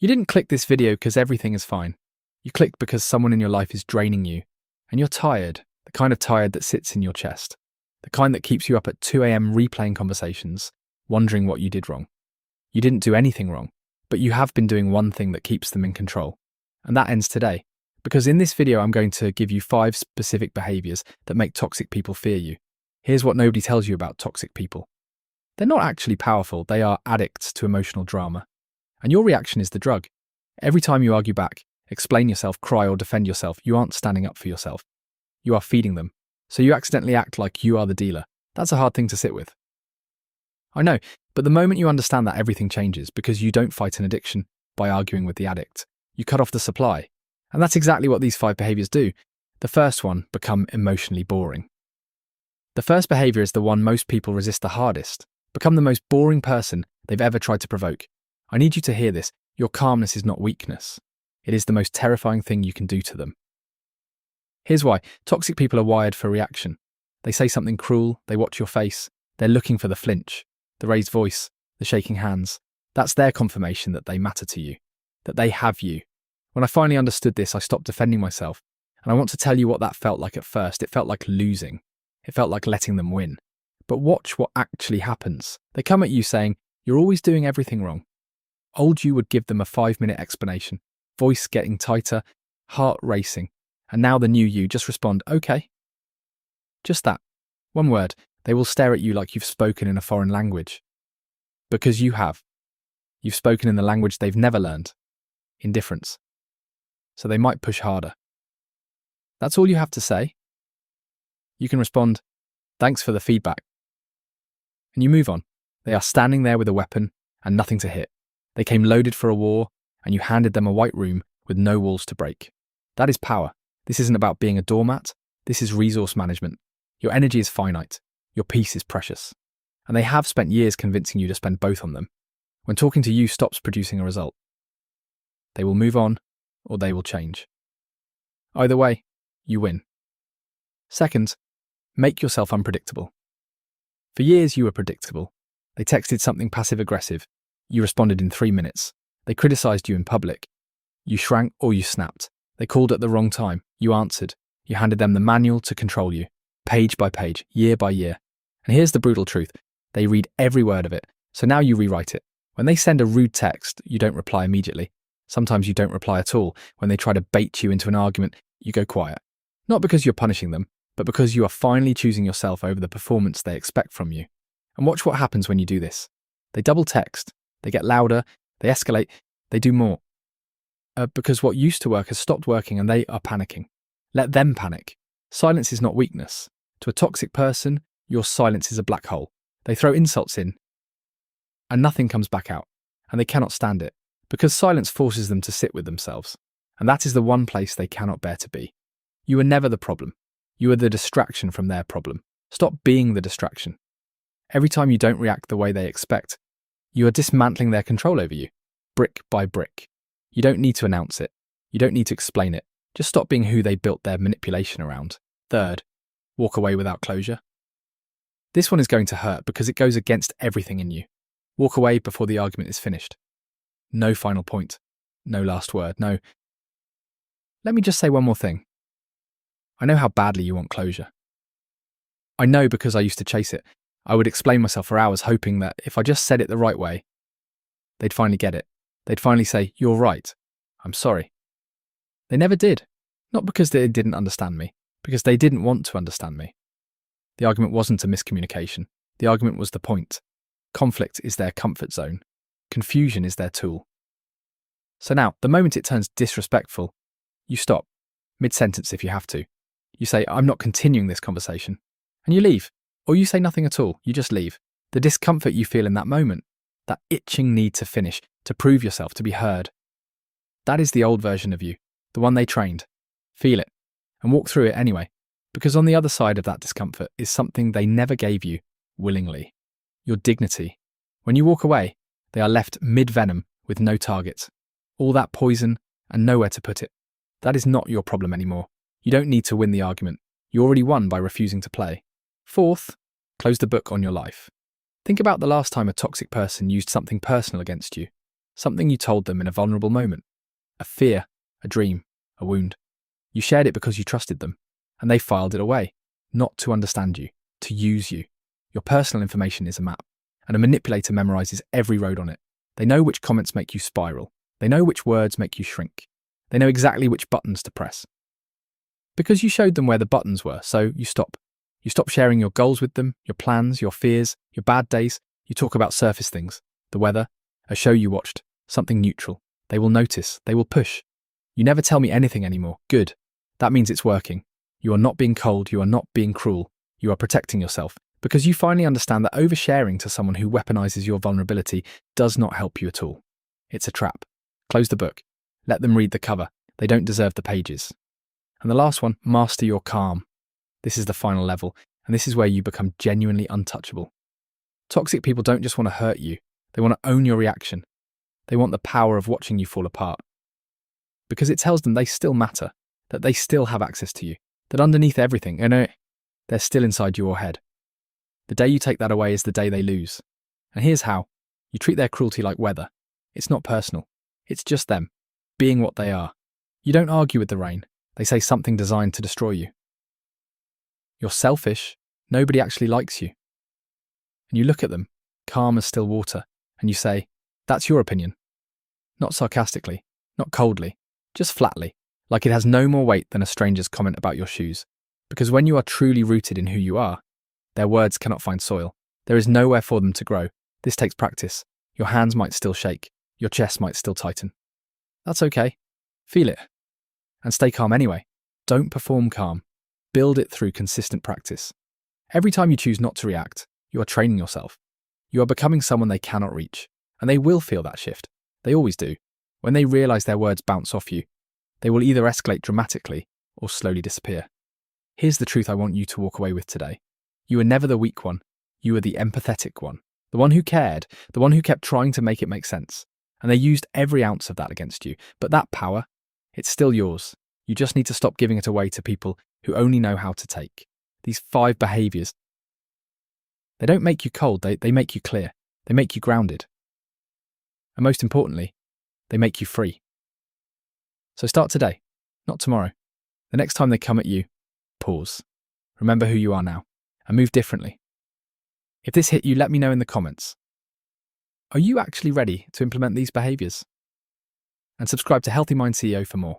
You didn't click this video because everything is fine. You clicked because someone in your life is draining you, and you're tired, the kind of tired that sits in your chest, the kind that keeps you up at 2 a.m. replaying conversations, wondering what you did wrong. You didn't do anything wrong, but you have been doing one thing that keeps them in control. And that ends today, because in this video I'm going to give you 5 specific behaviours that make toxic people fear you. Here's what nobody tells you about toxic people. They're not actually powerful, they are addicts to emotional drama. And your reaction is the drug. Every time you argue back, explain yourself, cry or defend yourself, you aren't standing up for yourself. You are feeding them. So you accidentally act like you are the dealer. That's a hard thing to sit with. I know, but the moment you understand that, everything changes, because you don't fight an addiction by arguing with the addict. You cut off the supply. And that's exactly what these 5 behaviours do. The first one, become emotionally boring. The first behaviour is the one most people resist the hardest. Become the most boring person they've ever tried to provoke. I need you to hear this. Your calmness is not weakness. It is the most terrifying thing you can do to them. Here's why. Toxic people are wired for reaction. They say something cruel, they watch your face, they're looking for the flinch, the raised voice, the shaking hands. That's their confirmation that they matter to you, that they have you. When I finally understood this, I stopped defending myself. And I want to tell you what that felt like at first. It felt like losing. It felt like letting them win. But watch what actually happens. They come at you saying, "You're always doing everything wrong." Old you would give them a 5-minute explanation, voice getting tighter, heart racing. And now the new you just respond, "Okay." Just that. One word. They will stare at you like you've spoken in a foreign language. Because you have. You've spoken in the language they've never learned. Indifference. So they might push harder. That's all you have to say. You can respond, "Thanks for the feedback." And you move on. They are standing there with a weapon and nothing to hit. They came loaded for a war, and you handed them a white room with no walls to break. That is power. This isn't about being a doormat. This is resource management. Your energy is finite. Your peace is precious. And they have spent years convincing you to spend both on them. When talking to you stops producing a result. They will move on, or they will change. Either way, you win. Second, make yourself unpredictable. For years you were predictable. They texted something passive-aggressive. You responded in 3 minutes. They criticised you in public. You shrank or you snapped. They called at the wrong time. You answered. You handed them the manual to control you, page by page, year by year. And here's the brutal truth. They read every word of it, so now you rewrite it. When they send a rude text, you don't reply immediately. Sometimes you don't reply at all. When they try to bait you into an argument, you go quiet. Not because you're punishing them, but because you are finally choosing yourself over the performance they expect from you. And watch what happens when you do this. They double text. They get louder, they escalate, they do more. Because what used to work has stopped working and they are panicking. Let them panic. Silence is not weakness. To a toxic person, your silence is a black hole. They throw insults in and nothing comes back out. And they cannot stand it, because silence forces them to sit with themselves. And that is the one place they cannot bear to be. You are never the problem. You are the distraction from their problem. Stop being the distraction. Every time you don't react the way they expect, you are dismantling their control over you, brick by brick. You don't need to announce it. You don't need to explain it. Just stop being who they built their manipulation around. Third, walk away without closure. This one is going to hurt because it goes against everything in you. Walk away before the argument is finished. No final point. No last word. No. Let me just say one more thing. I know how badly you want closure. I know because I used to chase it. I would explain myself for hours hoping that if I just said it the right way, they'd finally get it. They'd finally say, "You're right. I'm sorry." They never did. Not because they didn't understand me, because they didn't want to understand me. The argument wasn't a miscommunication. The argument was the point. Conflict is their comfort zone. Confusion is their tool. So now, the moment it turns disrespectful, you stop, mid-sentence if you have to. You say, "I'm not continuing this conversation," and you leave. Or you say nothing at all, you just leave. The discomfort you feel in that moment, that itching need to finish, to prove yourself, to be heard. That is the old version of you, the one they trained. Feel it, and walk through it anyway, because on the other side of that discomfort is something they never gave you willingly. Your dignity. When you walk away, they are left mid-venom with no target. All that poison and nowhere to put it. That is not your problem anymore. You don't need to win the argument. You already won by refusing to play. Fourth, close the book on your life. Think about the last time a toxic person used something personal against you. something you told them in a vulnerable moment, a fear, a dream, a wound. You shared it because you trusted them, and they filed it away, not to understand you, to use you. Your personal information is a map, and a manipulator memorizes every road on it. They know which comments make you spiral. They know which words make you shrink. They know exactly which buttons to press. Because you showed them where the buttons were, so you stop. You stop sharing your goals with them, your plans, your fears, your bad days. You talk about surface things, the weather, a show you watched, something neutral. They will notice, they will push. You never tell me anything anymore. Good. That means it's working. You are not being cold, you are not being cruel. You are protecting yourself, because you finally understand that oversharing to someone who weaponizes your vulnerability does not help you at all. It's a trap. Close the book. Let them read the cover. They don't deserve the pages. And the last one, master your calm. This is the final level, and this is where you become genuinely untouchable. Toxic people don't just want to hurt you. They want to own your reaction. They want the power of watching you fall apart. Because it tells them they still matter, that they still have access to you, that underneath everything, they're still inside your head. The day you take that away is the day they lose. And here's how. You treat their cruelty like weather. It's not personal. It's just them, being what they are. You don't argue with the rain. They say something designed to destroy you. You're selfish. Nobody actually likes you. And you look at them, calm as still water, and you say, that's your opinion. Not sarcastically, not coldly, just flatly, like it has no more weight than a stranger's comment about your shoes. Because when you are truly rooted in who you are, their words cannot find soil. There is nowhere for them to grow. This takes practice. Your hands might still shake. Your chest might still tighten. That's okay. Feel it. And stay calm anyway. Don't perform calm. Build it through consistent practice. Every time you choose not to react, you are training yourself. You are becoming someone they cannot reach. And they will feel that shift. They always do. When they realize their words bounce off you, they will either escalate dramatically or slowly disappear. Here's the truth I want you to walk away with today. You were never the weak one. You were the empathetic one. The one who cared. The one who kept trying to make it make sense. And they used every ounce of that against you. But that power, it's still yours. You just need to stop giving it away to people who only know how to take. These 5 behaviours, they don't make you cold, they make you clear. They make you grounded. And most importantly, they make you free. So start today, not tomorrow. The next time they come at you, pause. Remember who you are now, and move differently. If this hit you, let me know in the comments. Are you actually ready to implement these behaviours? And subscribe to Healthy Mind CEO for more.